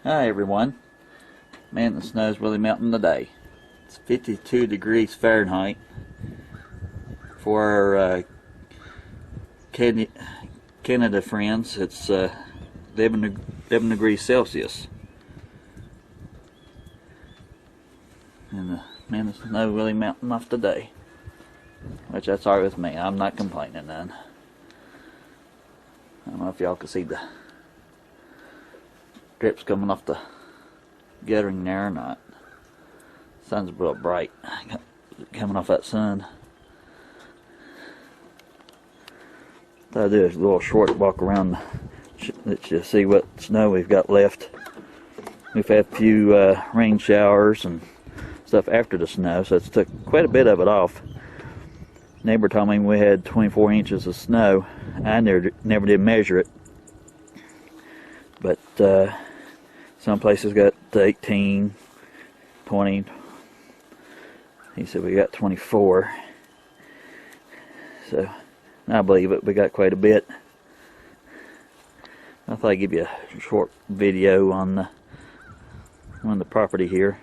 Hi everyone. Man, the snow's really melting today. It's 52 degrees Fahrenheit for our Canada friends. It's 11 degrees Celsius. And man, the snow really melting off today. Which that's alright with me. I'm not complaining none. I don't know if y'all can see the drips coming off the guttering there or not. Sun's real bright coming off that sun. Thought I'd do a little short walk around let you see what snow we've got left. We've had a few rain showers and stuff after the snow, so it's took quite a bit of it off. Neighbor told me we had 24 inches of snow. I never did measure it, but some places got 18, 20. He said we got 24. So I believe it. We got quite a bit. I thought I'd give you a short video on the property here.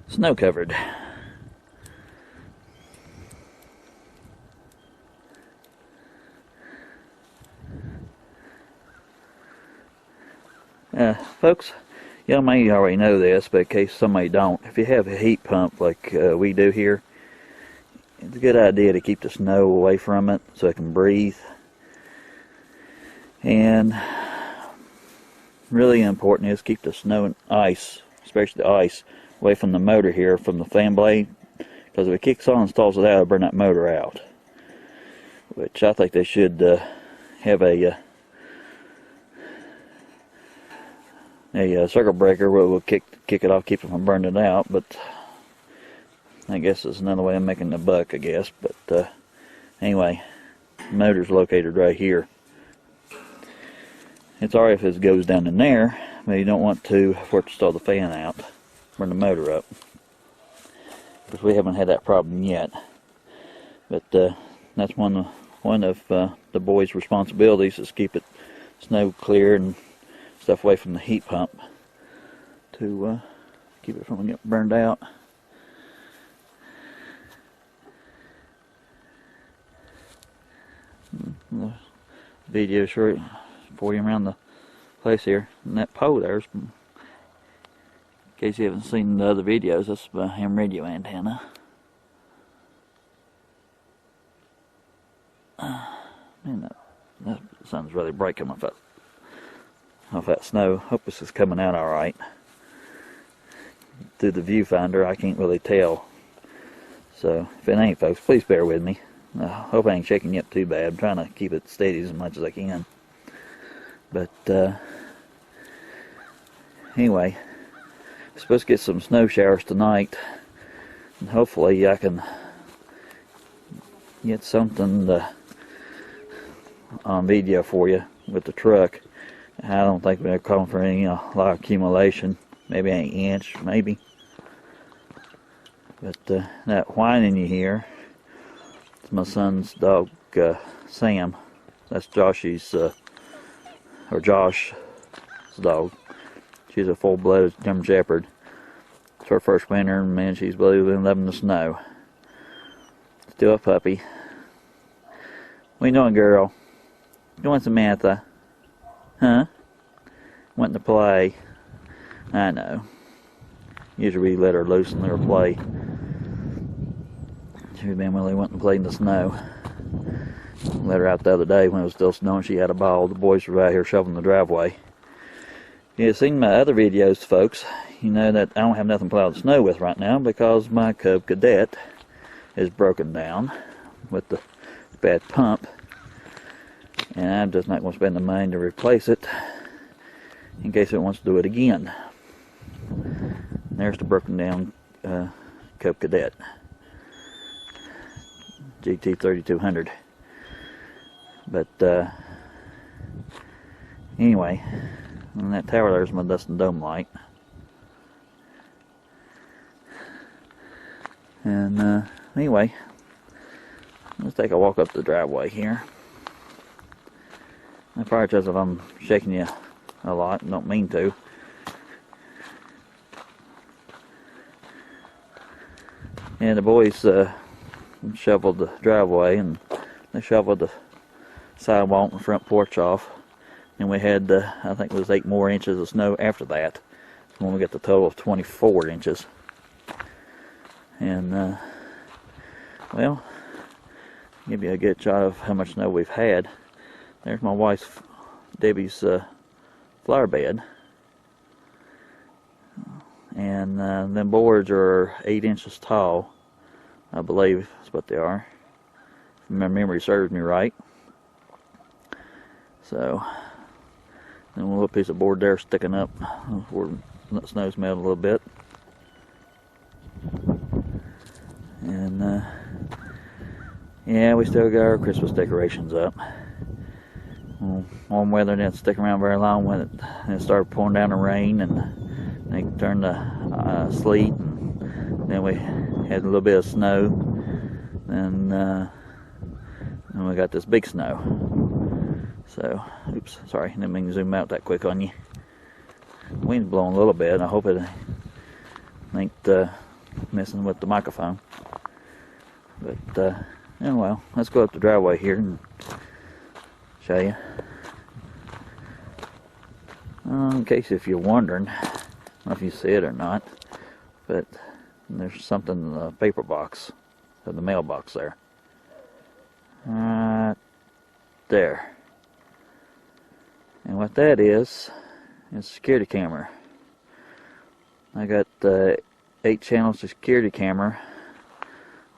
Snow covered. Folks, y'all may already know this, but in case somebody don't, if you have a heat pump like we do here, it's a good idea to keep the snow away from it so it can breathe. And really important is keep the snow and ice, especially the ice, away from the motor here, from the fan blade, because if it kicks on and stalls it out, it'll burn that motor out. Which I think they should have a circuit breaker where we'll kick it off, keep it from burning it out. But I guess it's another way of making the buck, I guess. But anyway, the motor's located right here. It's alright if it goes down in there, but you don't want to for it to stall the fan out, burn the motor up, because we haven't had that problem yet. But that's one of the boys' responsibilities, is keep it snow clear and stuff away from the heat pump to keep it from getting burned out. The video short for you around the place here, and that pole there's, in case you haven't seen the other videos, that's a ham radio antenna. Man, that sun's really bright coming off that snow. Hope this is coming out alright. Through the viewfinder I can't really tell, so if it ain't, folks, please bear with me. I hope I ain't shaking you up too bad. I'm trying to keep it steady as much as I can. But anyway, I'm supposed to get some snow showers tonight, and hopefully I can get something on video for you with the truck. I don't think we're calling for any lot of accumulation. Maybe an inch, maybe. But that whining you hear, it's my son's dog, Sam. That's Josh's dog. She's a full-blooded German Shepherd. It's her first winter, and man, she's been loving the snow. Still a puppy. What you doing, girl? You want Samantha? Huh? Wanting to play. I know. Usually we let her loose and let her play. She's been really wanting to play in the snow. Let her out the other day when it was still snowing. She had a ball. The boys were out here shoveling the driveway. You've seen my other videos, folks. You know that I don't have nothing to plow the snow with right now because my Cub Cadet is broken down with the bad pump. And I'm just not going to spend the money to replace it in case it wants to do it again. There's the broken down Cub Cadet GT 3200. But anyway, and that tower there's my Dustin Dome light. And anyway, let's take a walk up the driveway here. I apologize if I'm shaking you a lot, don't mean to. And the boys shoveled the driveway, and they shoveled the sidewalk and front porch off. And we had, I think it was 8 more inches of snow after that, when we got the total of 24 inches. And, well, give you a good shot of how much snow we've had. There's my wife, Debbie's flower bed. And them boards are 8 inches tall, I believe is what they are, if my memory serves me right. So, then a little piece of board there sticking up where the snow's melted a little bit. And yeah, we still got our Christmas decorations up. Warm weather didn't stick around very long when it started pouring down the rain, and they turned to sleet, and then we had a little bit of snow, and then we got this big snow. So, oops, sorry, didn't mean to zoom out that quick on you. Wind's blowing a little bit. I hope it ain't messing with the microphone. But yeah, well, let's go up the driveway here and show you. In case if you're wondering, I don't know if you see it or not, but there's something in the paper box, or the mailbox there. Right there. And what that is a security camera. I got 8 channels of security camera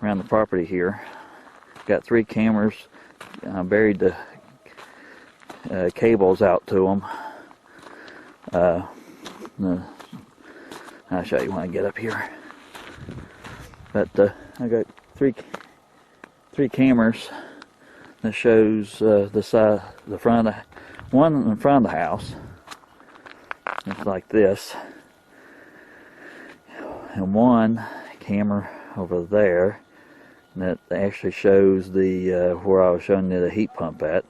around the property here. Got 3 cameras. I buried the cables out to them. I'll show you when I get up here. But I got three cameras that shows the side, the front of the one in front of the house. It's like this, and one camera over there that actually shows the where I was showing you the heat pump at,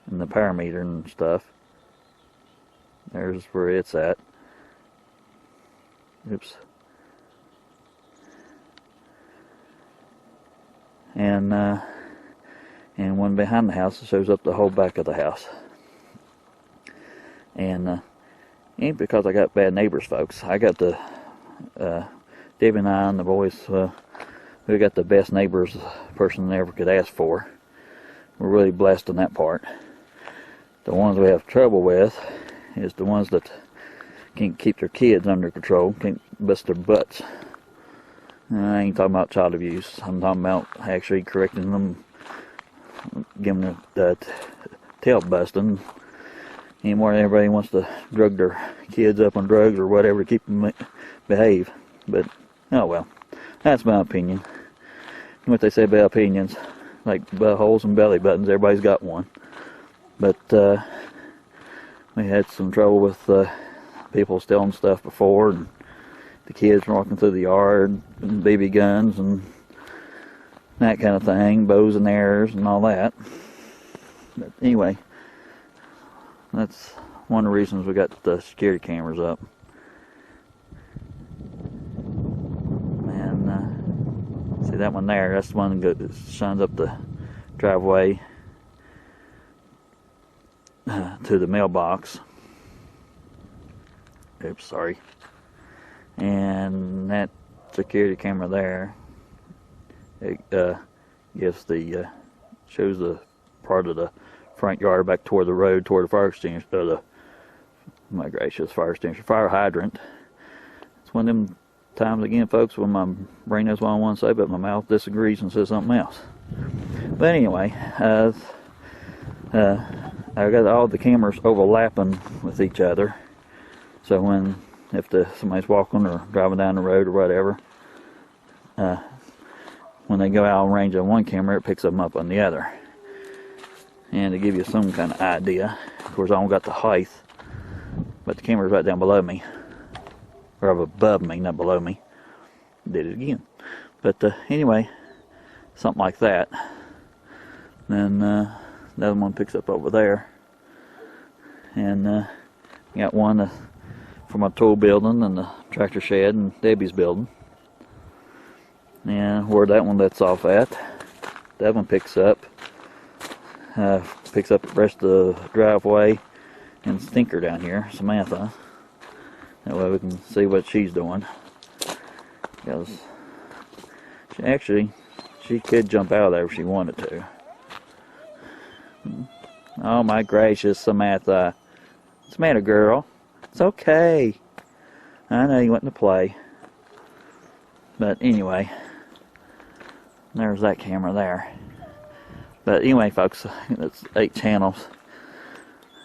and the power meter and stuff. There's where it's at. Oops. And one behind the house that shows up the whole back of the house. And ain't because I got bad neighbors, folks. I got the Debbie and I and the boys. We got the best neighbors a person ever could ask for. We're really blessed in that part. The ones we have trouble with is the ones that can't keep their kids under control, can't bust their butts. I ain't talking about child abuse. I'm talking about actually correcting them, giving them the tail busting. Anymore, everybody wants to drug their kids up on drugs or whatever to keep them behave. But, oh well, that's my opinion. What they say about opinions, like buttholes and belly buttons, everybody's got one. But we had some trouble with people stealing stuff before, and the kids walking through the yard, and BB guns and that kind of thing, bows and arrows and all that. But anyway, that's one of the reasons we got the security cameras up. And see that one there, that's the one that shines up the driveway to the mailbox. Oops, sorry. And that security camera there, it gives the shows the part of the front yard back toward the road, toward the fire extinguisher, my gracious, fire extinguisher, fire hydrant. It's one of them times again, folks, when my brain knows what I want to say, but my mouth disagrees and says something else. But anyway, I got all the cameras overlapping with each other, so if somebody's walking or driving down the road or whatever, when they go out of range on one camera, it picks them up on the other. And to give you some kind of idea, of course I don't got the height, but the camera's right down below me, or above me, not below me. Did it again. But anyway, something like that. Then the other one picks up over there, and got one for my tool building and the tractor shed and Debbie's building. And where that one lets off at, that one picks up the rest of the driveway and Stinker down here, Samantha. That way we can see what she's doing. Because she could jump out of there if she wanted to. Oh my gracious, Samantha. What's the matter, girl? It's okay. I know you want to play. But anyway, there's that camera there. But anyway, folks, it's 8 channels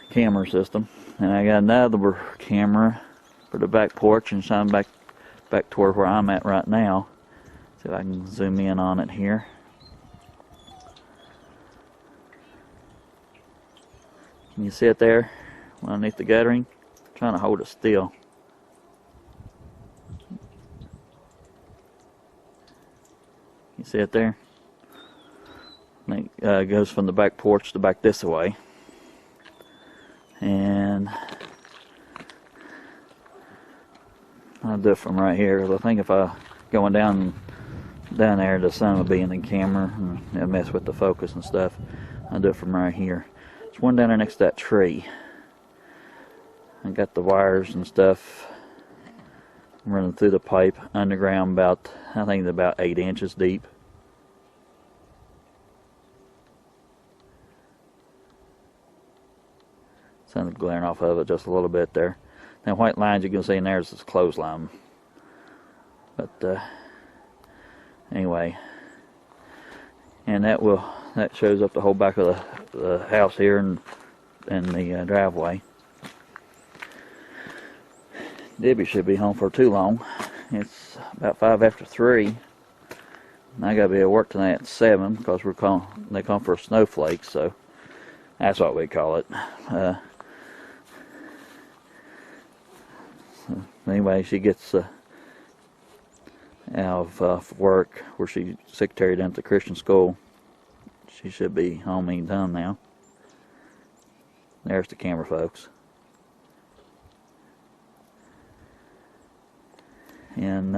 camera system. And I got another camera for the back porch and shine back toward where I'm at right now. See if I can zoom in on it here. Can you see it there underneath the guttering? I'm trying to hold it still. You see it there? And it goes from the back porch to back this way. And I'll do it from right here, because I think if I going down there, the sun will be in the camera and it'll mess with the focus and stuff. I'll do it from right here. There's one down there next to that tree. I got the wires and stuff running through the pipe underground about, I think it's about 8 inches deep. Sun's glaring off of it just a little bit there. Now white lines you can see in there is this clothesline. But anyway, and that shows up the whole back of the house here and the driveway. Debbie should be home for too long. It's about 5 after 3. And I gotta be at work tonight at 7 because they come for snowflakes, so that's what we call it. Anyway, she gets out of work where she's secretary down at the Christian school. She should be home any time now. There's the camera, folks. And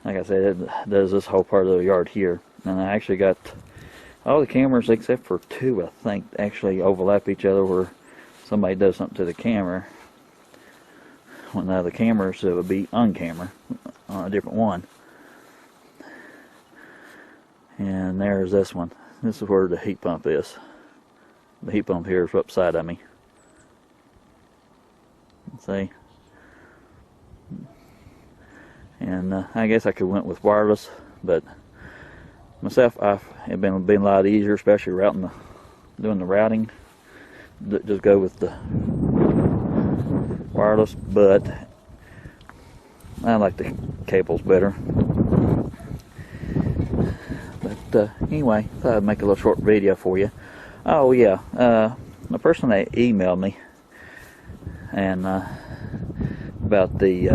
like I said, it does this whole part of the yard here. And I actually got all the cameras except for 2, I think, actually overlap each other where somebody does something to the camera. When the other cameras, it would be on camera on a different one. And there's this one. This is where the heat pump is. The heat pump here is upside of me. See? And I guess I could went with wireless, but myself, it's been a lot easier, especially doing the routing. Just go with the wireless, but I like the cables better. But anyway, thought I'd make a little short video for you. Oh yeah, the person that emailed me and about the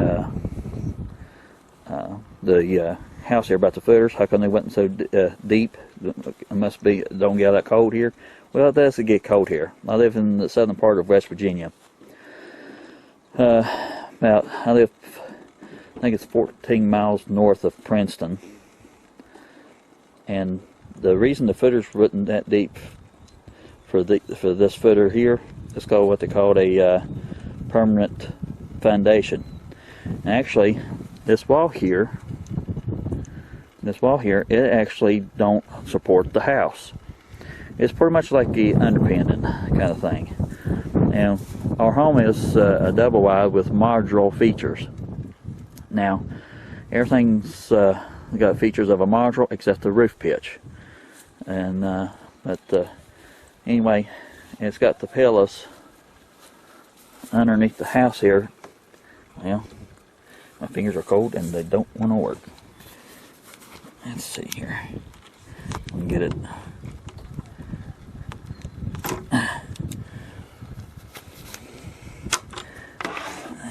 house here, about the footers, how come they went so deep? It must be don't get that cold here. Well, it does get cold here. I live in the southern part of West Virginia. I think it's 14 miles north of Princeton, and the reason the footers wasn't that deep for this footer here is called what they call a permanent foundation. And actually, this wall here, it actually don't support the house. It's pretty much like the underpinning kind of thing. Now, our home is a double wide with modular features. Now, everything's got features of a module except the roof pitch. And anyway, it's got the pillars underneath the house here. Well, my fingers are cold and they don't want to work. Let's see here. Let me get it.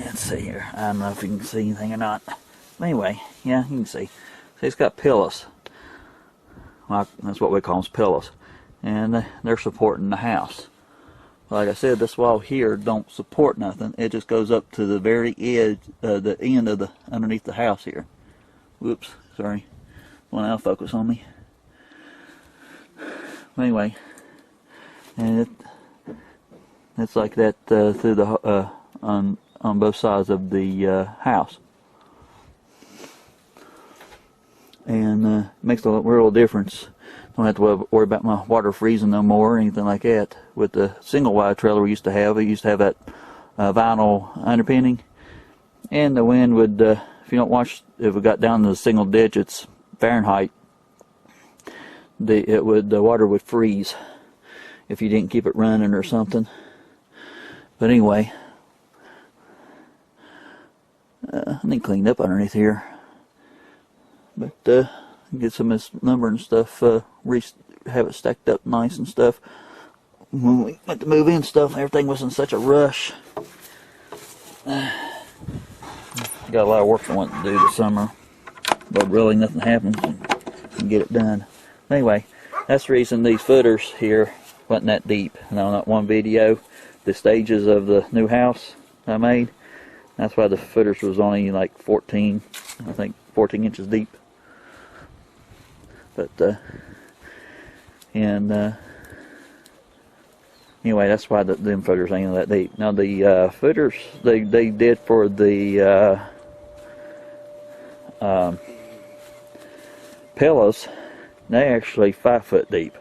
Let's see here. I don't know if you can see anything or not. But anyway, yeah, you can see. See, it's got pillars. Well, that's what we call them, pillars. And they're supporting the house. Like I said, this wall here don't support nothing. It just goes up to the very edge, the end of underneath the house here. Whoops, Sorry, won't out focus on me. Anyway, and it's like that through the on both sides of the house, and makes a real difference. Don't have to worry about my water freezing no more or anything like that. With the single wide trailer we used to have that vinyl underpinning, and the wind would, if you don't watch, if it got down to the single digits Fahrenheit, the water would freeze if you didn't keep it running or something. But anyway, I need cleaned up underneath here, but get some of this lumber and stuff, have it stacked up nice and stuff. When we went to move in stuff, everything was in such a rush. Got a lot of work I want to do this summer, but really nothing happens and get it done. Anyway, that's the reason these footers here wasn't that deep. And on that one video, the stages of the new house I made, that's why the footers was only like 14 inches deep. But anyway, that's why them footers ain't that deep. Now the footers they did for the pillows, they actually 5 foot deep.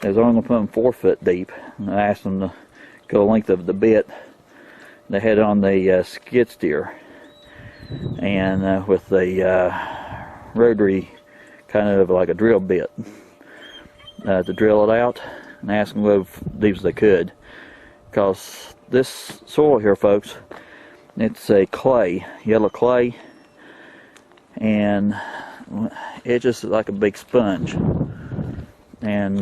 They was only gonna put them 4 foot deep, and I asked them to go the length of the bit. They had it on the skid steer, and with the rotary kind of like a drill bit to drill it out, and ask them to go as deep as they could, because this soil here, folks, it's a clay, yellow clay, and it's just like a big sponge. And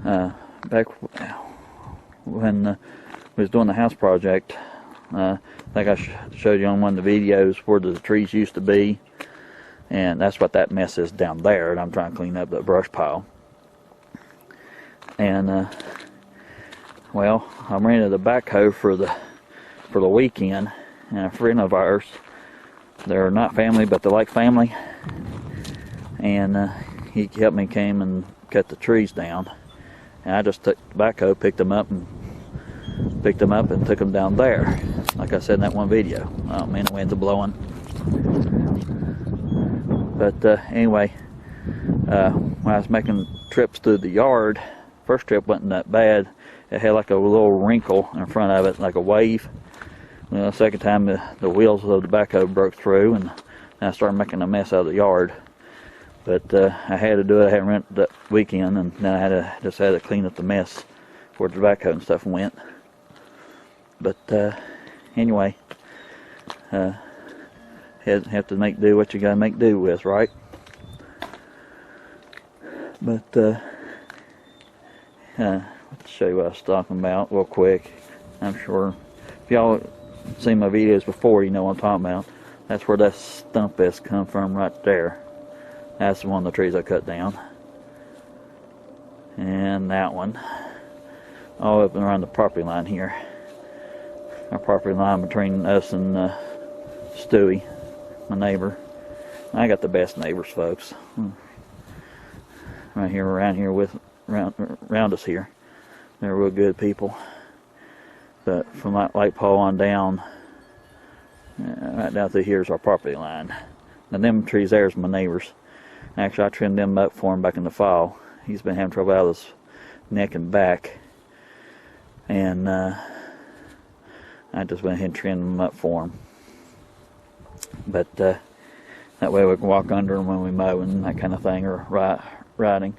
back when we was doing the house project, I think I showed you on one of the videos where the trees used to be. And that's what that mess is down there, and I'm trying to clean up the brush pile. And well, I rented a backhoe for the weekend, and a friend of ours, they're not family, but they're like family, and he helped me came and cut the trees down, and I just took the backhoe, picked them up and took them down there, like I said in that one video. Oh man, the winds are blowing. But anyway, when I was making trips through the yard, first trip wasn't that bad. It had like a little wrinkle in front of it, like a wave. The second time, the wheels of the backhoe broke through, and I started making a mess out of the yard. But I had to do it. I hadn't rented that weekend, and then I just had to clean up the mess where the backhoe and stuff went. But anyway, have to make do what you gotta make do with, right? But let's show you what I was talking about real quick. I'm sure if y'all seen my videos before, you know what I'm talking about. That's where that stump has come from, right there. That's one of the trees I cut down, and that one all up and around the property line here. Our property line between us and Stewie, my neighbor. I got the best neighbors, folks. Right here, around us here, they're real good people. But from that light pole on down, right down through here is our property line. Now them trees there is my neighbors. Actually, I trimmed them up for him back in the fall. He's been having trouble out of his neck and back, and I just went ahead and trimmed them up for him. But that way we can walk under them when we mow and that kind of thing, or riding.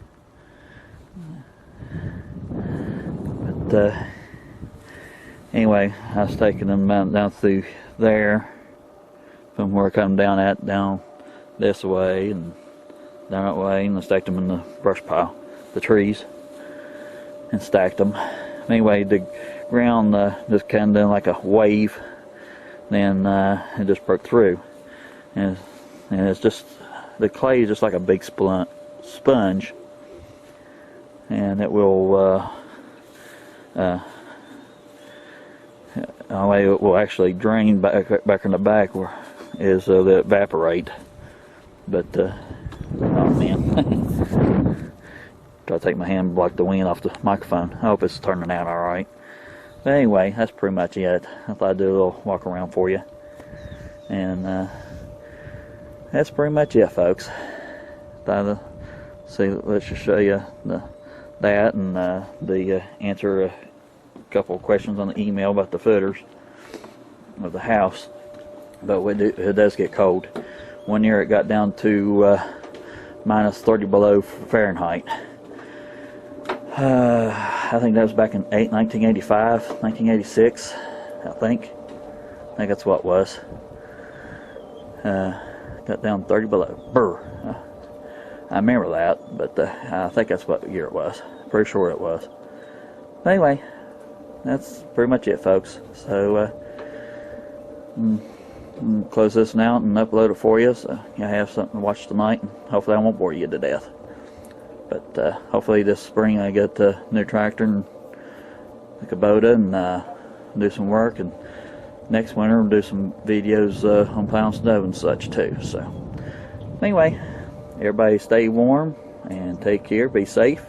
But anyway, I was taking them down through there, from where I come down this way and down that way, and I stacked them in the brush pile, the trees, and stacked them. Anyway, the ground just kind of done like a wave, then it just broke through, and it's just, the clay is just like a big sponge, and it will it will actually drain back in the back, where is they evaporate But oh man, try to take my hand and block the wind off the microphone. I hope it's turning out all right. But anyway, that's pretty much it. I thought I'd do a little walk around for you, and that's pretty much it, folks. Let's just show you that and answer a couple of questions on the email about the footers of the house. But it does get cold. One year it got down to minus 30 below Fahrenheit. I think that was back in 1985, 1986, I think that's what it was. Got down 30 below. Brr. I remember that, but I think that's what year it was. Pretty sure it was. But anyway, that's pretty much it, folks. So, close this out and upload it for you, so you have something to watch tonight, and hopefully I won't bore you to death. But hopefully this spring I get a new tractor and a Kubota and do some work, and next winter we'll do some videos on plowing snow and such too. So anyway, everybody stay warm and take care, be safe.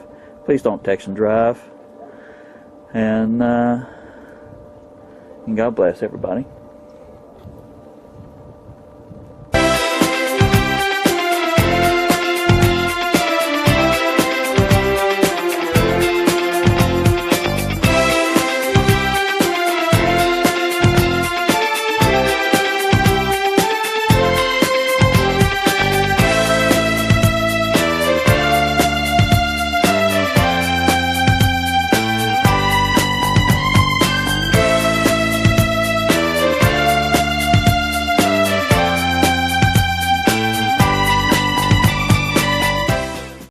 Please don't text and drive, and God bless everybody.